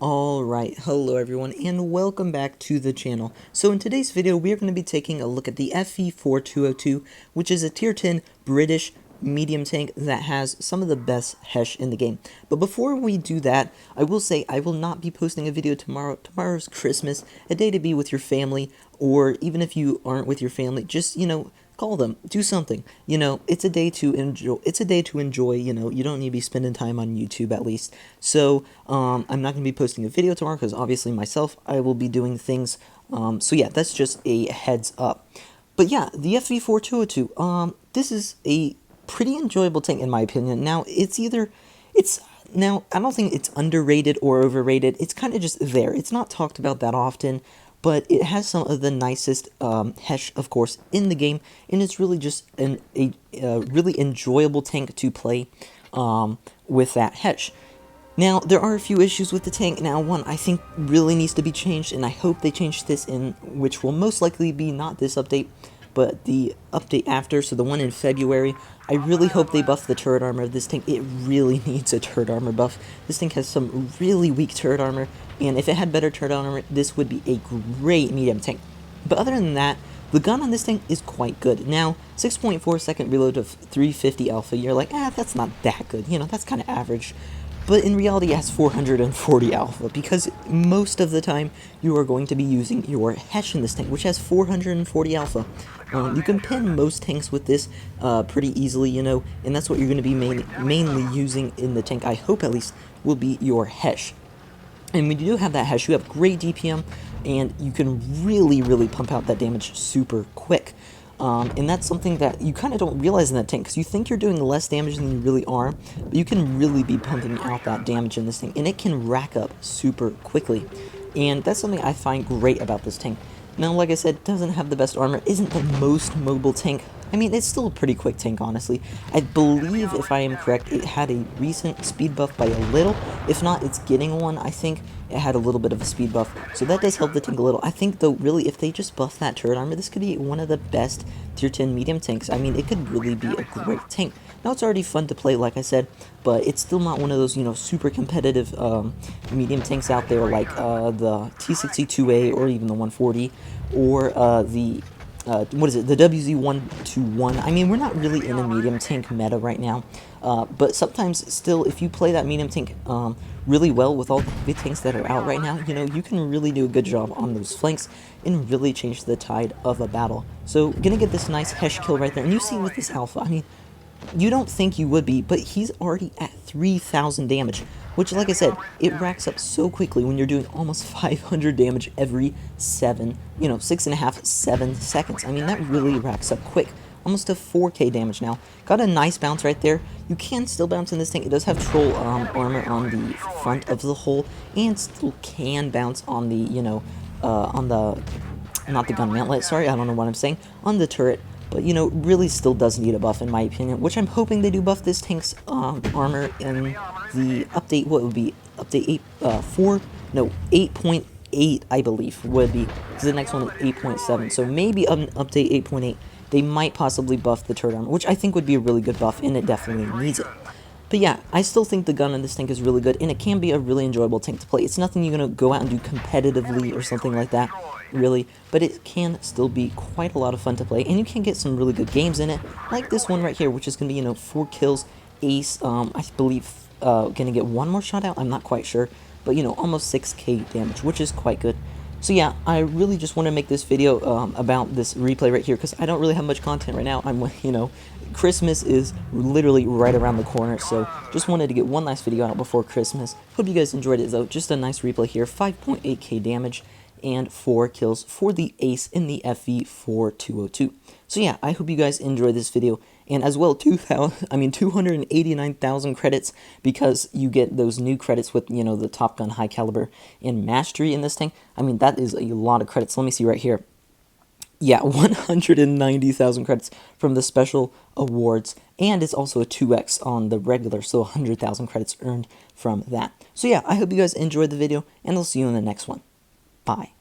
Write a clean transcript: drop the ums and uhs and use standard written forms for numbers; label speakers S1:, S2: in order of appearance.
S1: Alright, hello everyone and welcome back to the channel. So in today's video we are going to be taking a look at the FV4202, which is a tier 10 British medium tank that has some of the best hesh in the game. But before we do that, I will say I will not be posting a video tomorrow. Tomorrow's Christmas, a day to be with your family, or even if you aren't with your family, just, call them, do something. It's a day to enjoy. You don't need to be spending time on YouTube at least. So I'm not going to be posting a video tomorrow because obviously myself, I will be doing things. So yeah, that's just a heads up. But yeah, the FV4202, this is a pretty enjoyable tank in my opinion. Now I don't think it's underrated or overrated. It's kind of just there. It's not talked about that often, but it has some of the nicest hesh, of course, in the game, and it's really just a really enjoyable tank to play with that hesh. Now, there are a few issues with the tank. Now, one I think really needs to be changed, and I hope they change this in, which will most likely be not this update, but the update after, so the one in February. I really hope they buff the turret armor of this tank. It really needs a turret armor buff. This tank has some really weak turret armor, and if it had better turret armor, this would be a great medium tank. But other than that, the gun on this tank is quite good. Now, 6.4 second reload of 350 alpha, you're like, that's not that good, that's kind of average. But in reality, it has 440 alpha, because most of the time, you are going to be using your hesh in this tank, which has 440 alpha. You can pin most tanks with this pretty easily, and that's what you're going to be mainly using in the tank, I hope at least, will be your hesh. And when you do have that hesh, you have great DPM, and you can really pump out that damage super quick. And that's something that you kind of don't realize in that tank, because you think you're doing less damage than you really are, but you can really be pumping out that damage in this tank, and it can rack up super quickly. And that's something I find great about this tank. Now, like I said, doesn't have the best armor, isn't the most mobile tank. I mean, it's still a pretty quick tank, honestly. I believe, if I am correct, it had a recent speed buff by a little. If not, it's getting one. I think it had a little bit of a speed buff, so that does help the tank a little. I think, though, really, if they just buff that turret armor, this could be one of the best tier 10 medium tanks. I mean, it could really be a great tank. Now, it's already fun to play, like I said, but it's still not one of those, super competitive medium tanks out there like the T62A or even the 140 or the the WZ121. I mean, we're not really in a medium tank meta right now, but sometimes still, if you play that medium tank really well with all the heavy tanks that are out right now, you can really do a good job on those flanks and really change the tide of a battle. So, gonna get this nice hesh kill right there, and you see with this alpha, I mean, you don't think you would be, but he's already at 3,000 damage, which, like I said, it racks up so quickly when you're doing almost 500 damage every 6.5, 7 seconds. I mean, that really racks up quick. Almost to 4k damage now. Got a nice bounce right there. You can still bounce in this tank. It does have troll armor on the front of the hull, and still can bounce on the, on the, not the gun mantlet, sorry, I don't know what I'm saying, on the turret. But, really still does need a buff in my opinion, which I'm hoping they do buff this tank's armor in the update. What would be update 8.8, I believe, would be, because the next one is 8.7, so maybe update 8.8, they might possibly buff the turret armor, which I think would be a really good buff, and it definitely needs it. But yeah, I still think the gun on this tank is really good, and it can be a really enjoyable tank to play. It's nothing you're going to go out and do competitively or something like that, really, but it can still be quite a lot of fun to play, and you can get some really good games in it, like this one right here, which is going to be, 4 kills, ace, I believe, going to get one more shot out, I'm not quite sure, but, almost 6k damage, which is quite good. So yeah, I really just want to make this video about this replay right here, because I don't really have much content right now. Christmas is literally right around the corner, so just wanted to get one last video out before Christmas. Hope you guys enjoyed it, though. Just a nice replay here, 5.8k damage and 4 kills for the ace in the FV4202. So yeah, I hope you guys enjoyed this video, and as well 289,000 credits, because you get those new credits with, the Top Gun High Caliber and Mastery in this tank. I mean, that is a lot of credits. Let me see right here. Yeah, 190,000 credits from the special awards, and it's also a 2x on the regular, so 100,000 credits earned from that. So yeah, I hope you guys enjoyed the video, and I'll see you in the next one. Bye.